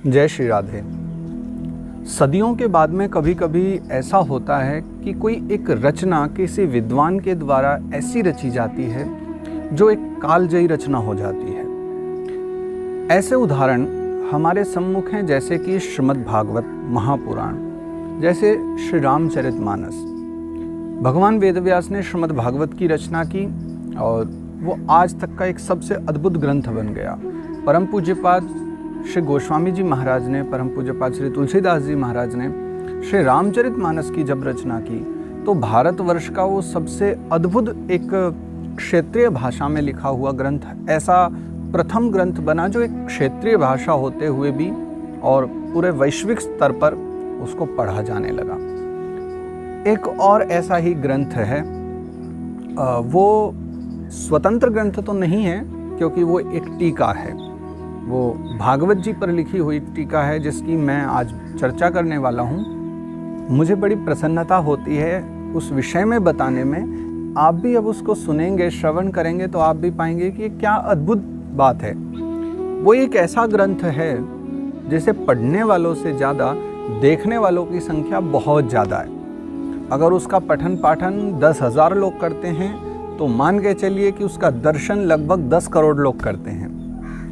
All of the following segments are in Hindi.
जय श्री राधे। सदियों के बाद में कभी कभी ऐसा होता है कि कोई एक रचना किसी विद्वान के द्वारा ऐसी रची जाती है जो एक कालजयी रचना हो जाती है। ऐसे उदाहरण हमारे सम्मुख हैं, जैसे कि श्रीमद् भागवत महापुराण, जैसे श्री रामचरितमानस। भगवान वेदव्यास ने श्रीमद् भागवत की रचना की और वो आज तक का एक सबसे अद्भुत ग्रंथ बन गया। परम पूज्यपाद श्री गोस्वामी जी महाराज ने, परम पूज्यपाद श्री तुलसीदास जी महाराज ने श्री रामचरितमानस की जब रचना की तो भारतवर्ष का वो सबसे अद्भुत एक क्षेत्रीय भाषा में लिखा हुआ ग्रंथ, ऐसा प्रथम ग्रंथ बना जो एक क्षेत्रीय भाषा होते हुए भी और पूरे वैश्विक स्तर पर उसको पढ़ा जाने लगा। एक और ऐसा ही ग्रंथ है, वो स्वतंत्र ग्रंथ तो नहीं है क्योंकि वो एक टीका है, वो भागवत जी पर लिखी हुई टीका है जिसकी मैं आज चर्चा करने वाला हूँ। मुझे बड़ी प्रसन्नता होती है उस विषय में बताने में। आप भी अब उसको सुनेंगे, श्रवण करेंगे तो आप भी पाएंगे कि क्या अद्भुत बात है। वो एक ऐसा ग्रंथ है जिसे पढ़ने वालों से ज़्यादा देखने वालों की संख्या बहुत ज़्यादा है। अगर उसका पठन पाठन 10,000 लोग करते हैं तो मान के चलिए कि उसका दर्शन लगभग 10 करोड़ लोग करते हैं।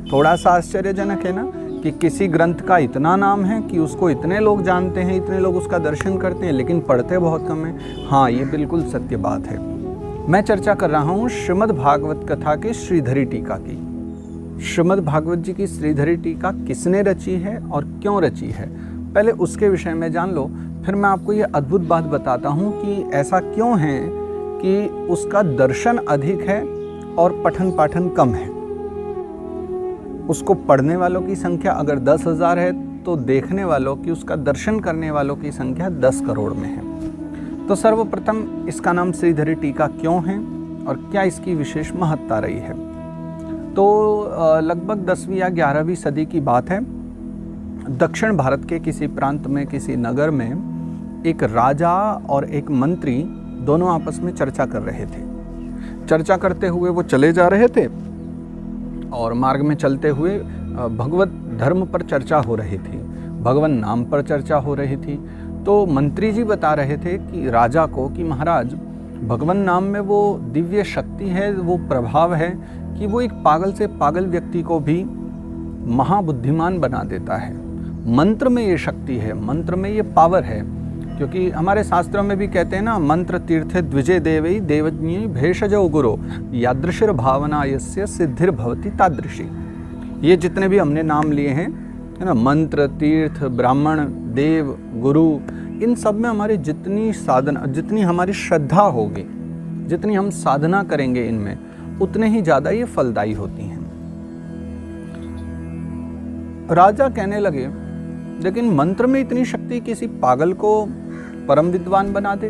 थोड़ा सा आश्चर्यजनक है ना कि किसी ग्रंथ का इतना नाम है कि उसको इतने लोग जानते हैं, इतने लोग उसका दर्शन करते हैं, लेकिन पढ़ते बहुत कम हैं। हाँ, ये बिल्कुल सत्य बात है। मैं चर्चा कर रहा हूँ श्रीमद् भागवत कथा की श्रीधरी टीका की। श्रीमद् भागवत जी की श्रीधरी टीका किसने रची है और क्यों रची है, पहले उसके विषय में जान लो, फिर मैं आपको ये अद्भुत बात बताता हूँ कि ऐसा क्यों है कि उसका दर्शन अधिक है और पठन पाठन कम है। उसको पढ़ने वालों की संख्या अगर 10,000 है तो देखने वालों की, उसका दर्शन करने वालों की संख्या 10 करोड़ में है। तो सर्वप्रथम इसका नाम श्रीधरी टीका क्यों है और क्या इसकी विशेष महत्ता रही है। तो लगभग 10वीं या 11वीं सदी की बात है। दक्षिण भारत के किसी प्रांत में, किसी नगर में एक राजा और एक मंत्री दोनों आपस में चर्चा कर रहे थे। चर्चा करते हुए वो चले जा रहे थे और मार्ग में चलते हुए भगवत धर्म पर चर्चा हो रही थी, भगवान नाम पर चर्चा हो रही थी। तो मंत्री जी बता रहे थे कि राजा को कि महाराज, भगवान नाम में वो दिव्य शक्ति है, वो प्रभाव है कि वो एक पागल से पागल व्यक्ति को भी महाबुद्धिमान बना देता है। मंत्र में ये शक्ति है, मंत्र में ये पावर है। क्योंकि हमारे शास्त्रों में भी कहते हैं ना, मंत्र तीर्थे द्विजय देवई देवज्ञ भेषजो गुरो यादृशिर भावना यस्य सिद्धिर भवति तादृशी। ये जितने भी हमने नाम लिए हैं, है ना, मंत्र, तीर्थ, ब्राह्मण, देव, गुरु, इन सब में हमारी जितनी साधना, जितनी हमारी श्रद्धा होगी, जितनी हम साधना करेंगे इनमें, उतने ही ज़्यादा ये फलदायी होती हैं। राजा कहने लगे, लेकिन मंत्र में इतनी शक्ति किसी पागल को परम विद्वान बना दे?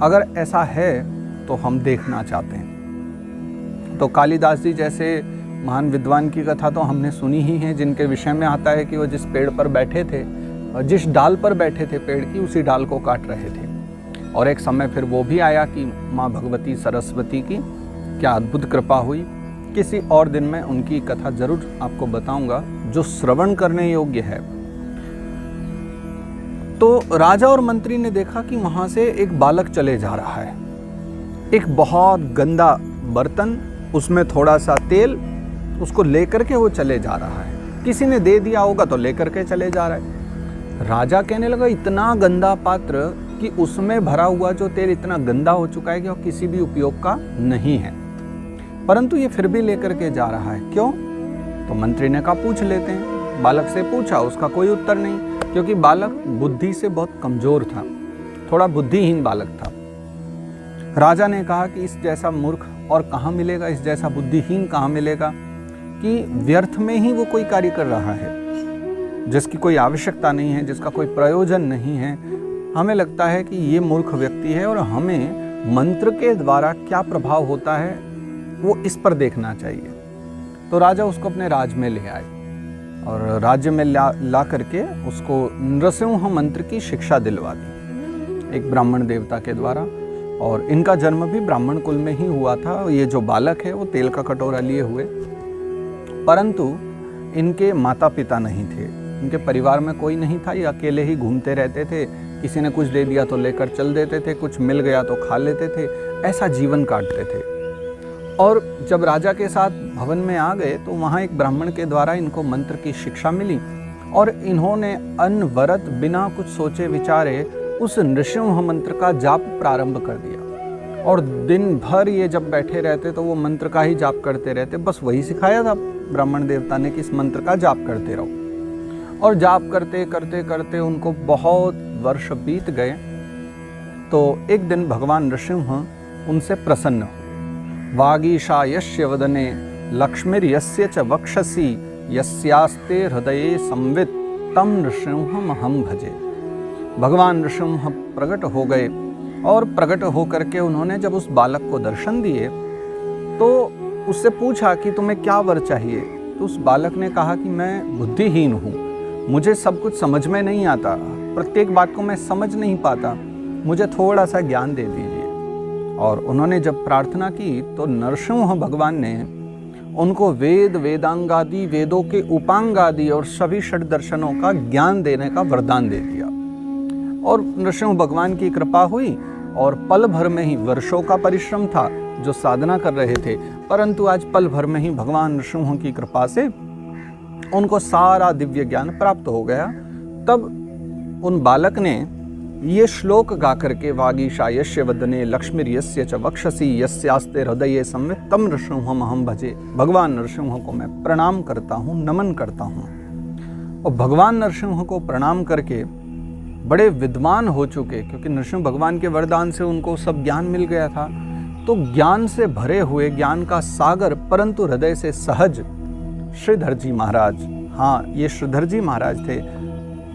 अगर ऐसा है तो हम देखना चाहते हैं। तो कालिदास जी जैसे महान विद्वान की कथा तो हमने सुनी ही है, जिनके विषय में आता है कि वो जिस पेड़ पर बैठे थे और जिस डाल पर बैठे थे पेड़ की, उसी डाल को काट रहे थे। और एक समय फिर वो भी आया कि माँ भगवती सरस्वती की क्या अद्भुत कृपा हुई। किसी और दिन में उनकी कथा जरूर आपको बताऊंगा जो श्रवण करने योग्य है। तो राजा और मंत्री ने देखा कि वहां से एक बालक चले जा रहा है, एक बहुत गंदा बर्तन, उसमें थोड़ा सा तेल, उसको लेकर के वो चले जा रहा है। किसी ने दे दिया होगा तो लेकर के चले जा रहा है। राजा कहने लगा, इतना गंदा पात्र कि उसमें भरा हुआ जो तेल इतना गंदा हो चुका है कि वो किसी भी उपयोग का नहीं है, परंतु ये फिर भी लेकर के जा रहा है, क्यों? तो मंत्री ने कहा पूछ लेते हैं। बालक से पूछा, उसका कोई उत्तर नहीं, क्योंकि बालक बुद्धि से बहुत कमजोर था, थोड़ा बुद्धिहीन बालक था। राजा ने कहा कि इस जैसा मूर्ख और कहाँ मिलेगा, इस जैसा बुद्धिहीन कहाँ मिलेगा कि व्यर्थ में ही वो कोई कार्य कर रहा है, जिसकी कोई आवश्यकता नहीं है, जिसका कोई प्रयोजन नहीं है। हमें लगता है कि ये मूर्ख व्यक्ति है और हमें मंत्र के द्वारा क्या प्रभाव होता है वो इस पर देखना चाहिए। तो राजा उसको अपने राज्य में ले आए और राज्य में ला करके उसको नृसिंह मंत्र की शिक्षा दिलवा दी एक ब्राह्मण देवता के द्वारा। और इनका जन्म भी ब्राह्मण कुल में ही हुआ था। ये जो बालक है वो तेल का कटोरा लिए हुए, परंतु इनके माता पिता नहीं थे, उनके परिवार में कोई नहीं था, ये अकेले ही घूमते रहते थे। किसी ने कुछ दे दिया तो लेकर चल देते थे, कुछ मिल गया तो खा लेते थे, ऐसा जीवन काटते थे। और जब राजा के साथ भवन में आ गए तो वहाँ एक ब्राह्मण के द्वारा इनको मंत्र की शिक्षा मिली और इन्होंने अनवरत बिना कुछ सोचे विचारे उस नृसिंह मंत्र का जाप प्रारंभ कर दिया। और दिन भर ये जब बैठे रहते तो वो मंत्र का ही जाप करते रहते। बस वही सिखाया था ब्राह्मण देवता ने कि इस मंत्र का जाप करते रहो। और जाप करते करते करते उनको बहुत वर्ष बीत गए। तो एक दिन भगवान नृसिंह उनसे प्रसन्न हुए। वागीशायस्य वदने लक्ष्मीर्यस्य च वक्षसि यस्यास्ते हृदये संवित तम नृसिंहमहं भजे। भगवान नृसिंह प्रकट हो गए और प्रकट होकर के उन्होंने जब उस बालक को दर्शन दिए तो उससे पूछा कि तुम्हें क्या वर चाहिए। तो उस बालक ने कहा कि मैं बुद्धिहीन हूँ, मुझे सब कुछ समझ में नहीं आता, प्रत्येक बात को मैं समझ नहीं पाता, मुझे थोड़ा सा ज्ञान दे दीजिए। और उन्होंने जब प्रार्थना की तो नरसिंह भगवान ने उनको वेद, वेदांगादि, वेदों के उपांगादि और सभी षट दर्शनों का ज्ञान देने का वरदान दे दिया। और नरसिंह भगवान की कृपा हुई और पल भर में ही, वर्षों का परिश्रम था जो साधना कर रहे थे, परंतु आज पल भर में ही भगवान नरसिंह की कृपा से उनको सारा दिव्य ज्ञान प्राप्त हो गया। तब उन बालक ने ये श्लोक गा करके वागीशायस्य वदने लक्ष्मीर्यस्य च वक्षसि यस्यास्ते हृदये संवित तम नृसिंहमहं भजे। भगवान नरसिंह को मैं प्रणाम करता हूँ, नमन करता हूँ। और भगवान नरसिंह को प्रणाम करके बड़े विद्वान हो चुके, क्योंकि नरसिंह भगवान के वरदान से उनको सब ज्ञान मिल गया था, तो ज्ञान से भरे हुए, ज्ञान का सागर परंतु हृदय से सहज श्रीधर जी महाराज, हाँ ये श्रीधर जी महाराज थे,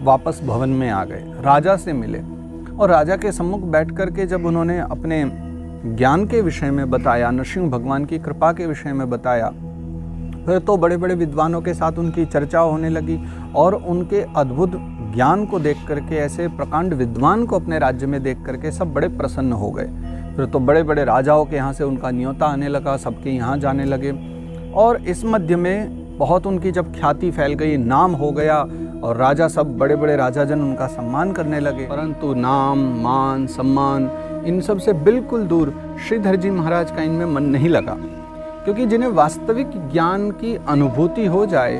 वापस भवन में आ गए, राजा से मिले और राजा के सम्मुख बैठ करके जब उन्होंने अपने ज्ञान के विषय में बताया, नरसिंह भगवान की कृपा के विषय में बताया, फिर तो बड़े बड़े विद्वानों के साथ उनकी चर्चा होने लगी और उनके अद्भुत ज्ञान को देख करके, ऐसे प्रकांड विद्वान को अपने राज्य में देख करके सब बड़े प्रसन्न हो गए। फिर तो बड़े बड़े राजाओं के यहाँ से उनका न्योता आने लगा, सबके यहाँ जाने लगे और इस मध्य में बहुत उनकी जब ख्याति फैल गई, नाम हो गया और राजा सब बड़े बड़े राजाजन उनका सम्मान करने लगे। परंतु नाम, मान, सम्मान इन सब से बिल्कुल दूर श्रीधर जी महाराज का इनमें मन नहीं लगा, क्योंकि जिन्हें वास्तविक ज्ञान की अनुभूति हो जाए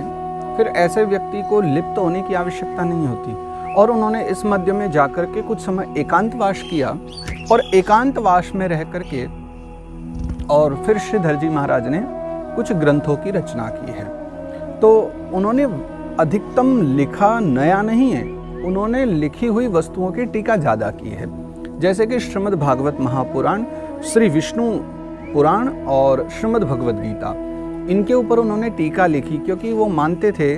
फिर ऐसे व्यक्ति को लिप्त होने की आवश्यकता नहीं होती। और उन्होंने इस मध्य में जाकर के कुछ समय एकांतवास किया और एकांतवास में रह करके और फिर श्रीधर जी महाराज ने कुछ ग्रंथों की रचना की है। तो उन्होंने अधिकतम लिखा नया नहीं है, उन्होंने लिखी हुई वस्तुओं की टीका ज़्यादा की है। जैसे कि श्रीमद् भागवत महापुराण, श्री विष्णु पुराण और श्रीमद् भगवद गीता, इनके ऊपर उन्होंने टीका लिखी, क्योंकि वो मानते थे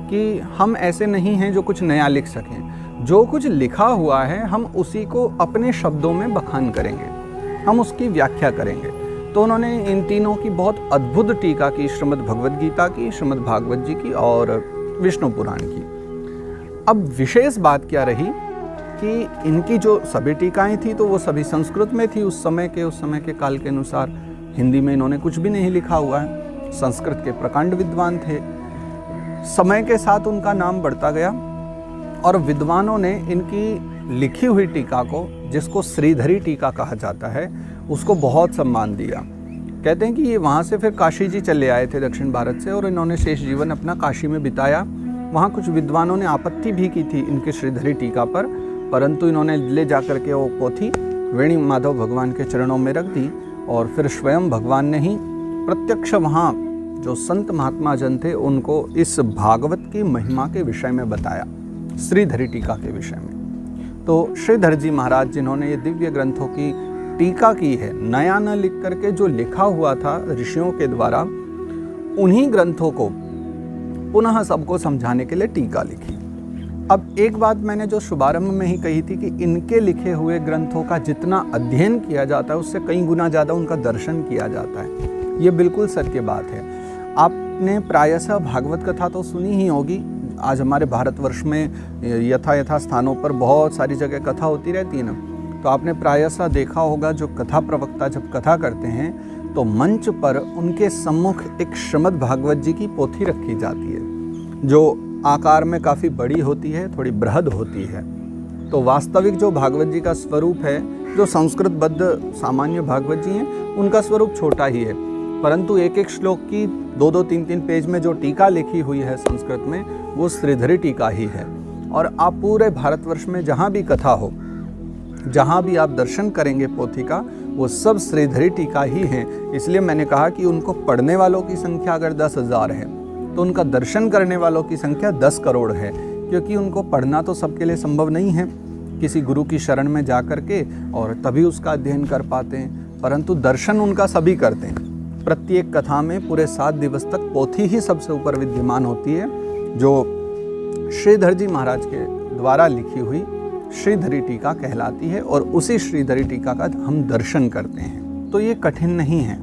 कि हम ऐसे नहीं हैं जो कुछ नया लिख सकें। जो कुछ लिखा हुआ है हम उसी को अपने शब्दों में बखान करेंगे, हम उसकी व्याख्या करेंगे। तो उन्होंने इन तीनों की बहुत अद्भुत टीका की, श्रीमद् भगवद गीता की, श्रीमद् भागवत जी की और विष्णु पुराण की। अब विशेष बात क्या रही कि इनकी जो सभी टीकाएं थी तो वो सभी संस्कृत में थी उस समय के काल के अनुसार। हिंदी में इन्होंने कुछ भी नहीं लिखा हुआ है। संस्कृत के प्रकांड विद्वान थे। समय के साथ उनका नाम बढ़ता गया और विद्वानों ने इनकी लिखी हुई टीका को, जिसको श्रीधरी टीका कहा जाता है, उसको बहुत सम्मान दिया। कहते हैं कि ये वहाँ से फिर काशी जी चले आए थे दक्षिण भारत से और इन्होंने शेष जीवन अपना काशी में बिताया। वहाँ कुछ विद्वानों ने आपत्ति भी की थी इनकी श्रीधरी टीका पर, परंतु इन्होंने ले जाकर के वो पोथी वेणी माधव भगवान के चरणों में रख दी और फिर स्वयं भगवान ने ही प्रत्यक्ष वहाँ जो संत महात्मा जन थे उनको इस भागवत की महिमा के विषय में बताया, श्रीधरी टीका के विषय में। तो श्रीधर जी महाराज जिन्होंने ये दिव्य ग्रंथों की टीका की है, नया न लिख करके जो लिखा हुआ था ऋषियों के द्वारा, उन्हीं ग्रंथों को पुनः सबको समझाने के लिए टीका लिखी। अब एक बात मैंने जो शुभारंभ में ही कही थी कि इनके लिखे हुए ग्रंथों का जितना अध्ययन किया जाता है उससे कई गुना ज़्यादा उनका दर्शन किया जाता है। ये बिल्कुल सत्य बात है। आपने प्रायशः भागवत कथा तो सुनी ही होगी। आज हमारे भारतवर्ष में यथा स्थानों पर बहुत सारी जगह कथा होती रहती है ना, तो आपने प्रायशः देखा होगा जो कथा प्रवक्ता जब कथा करते हैं तो मंच पर उनके सम्मुख एक श्रीमद् भागवत जी की पोथी रखी जाती है, जो आकार में काफ़ी बड़ी होती है, थोड़ी बृहद होती है। तो वास्तविक जो भागवत जी का स्वरूप है, जो संस्कृतबद्ध सामान्य भागवत जी हैं, उनका स्वरूप छोटा ही है, परंतु एक एक श्लोक की 2-2, 3-3 पेज में जो टीका लिखी हुई है संस्कृत में, वो श्रीधरी टीका ही है। और आप पूरे भारतवर्ष में जहाँ भी कथा हो, जहाँ भी आप दर्शन करेंगे पोथी का, वो सब श्रीधरी टीका ही हैं। इसलिए मैंने कहा कि उनको पढ़ने वालों की संख्या अगर 10,000 है तो उनका दर्शन करने वालों की संख्या 10 करोड़ है, क्योंकि उनको पढ़ना तो सबके लिए संभव नहीं है किसी गुरु की शरण में जा कर के, और तभी उसका अध्ययन कर पाते हैं, परंतु दर्शन उनका सभी करते हैं। प्रत्येक कथा में पूरे 7 दिवस तक पोथी ही सबसे ऊपर विद्यमान होती है, जो श्रीधर जी महाराज के द्वारा लिखी हुई श्रीधरी टीका कहलाती है, और उसी श्रीधरी टीका का हम दर्शन करते हैं। तो ये कठिन नहीं है।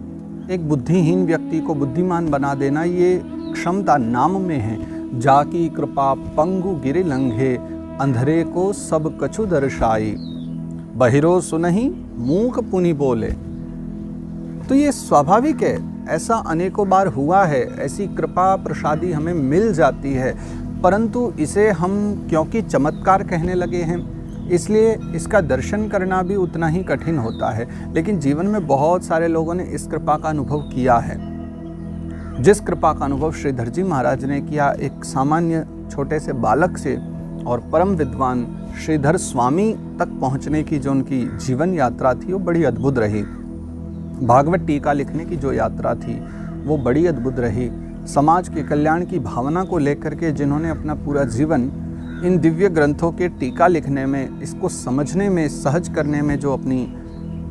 एक बुद्धिहीन व्यक्ति को बुद्धिमान बना देना, ये क्षमता नाम में है। जाकी कृपा पंगु गिरि लंघे, अंधरे को सब कछु दर्शाई, बहिरो सुनहि मूक पुनि बोले। तो ये स्वाभाविक है, ऐसा अनेकों बार हुआ है, ऐसी कृपा प्रसादी हमें मिल जाती है, परंतु इसे हम क्योंकि चमत्कार कहने लगे हैं, इसलिए इसका दर्शन करना भी उतना ही कठिन होता है। लेकिन जीवन में बहुत सारे लोगों ने इस कृपा का अनुभव किया है, जिस कृपा का अनुभव श्रीधर जी महाराज ने किया, एक सामान्य छोटे से बालक से और परम विद्वान श्रीधर स्वामी तक पहुंचने की जो उनकी जीवन यात्रा थी, वो बड़ी अद्भुत रही। भागवत टीका लिखने की जो यात्रा थी, वो बड़ी अद्भुत रही। समाज के कल्याण की भावना को लेकर के जिन्होंने अपना पूरा जीवन इन दिव्य ग्रंथों के टीका लिखने में, इसको समझने में, सहज करने में जो अपनी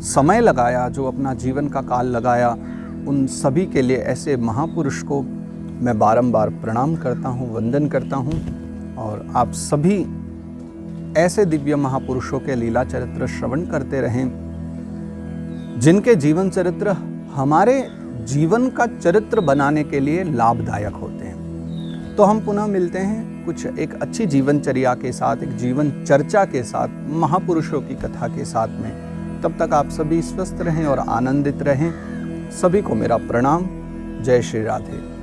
समय लगाया, जो अपना जीवन का काल लगाया, उन सभी के लिए ऐसे महापुरुष को मैं बारंबार प्रणाम करता हूँ, वंदन करता हूँ। और आप सभी ऐसे दिव्य महापुरुषों के लीला चरित्र श्रवण करते रहें, जिनके जीवन चरित्र हमारे जीवन का चरित्र बनाने के लिए लाभदायक होते हैं। तो हम पुनः मिलते हैं कुछ एक अच्छी जीवनचर्या के साथ, एक जीवन चर्चा के साथ, महापुरुषों की कथा के साथ में। तब तक आप सभी स्वस्थ रहें और आनंदित रहें। सभी को मेरा प्रणाम। जय श्री राधे।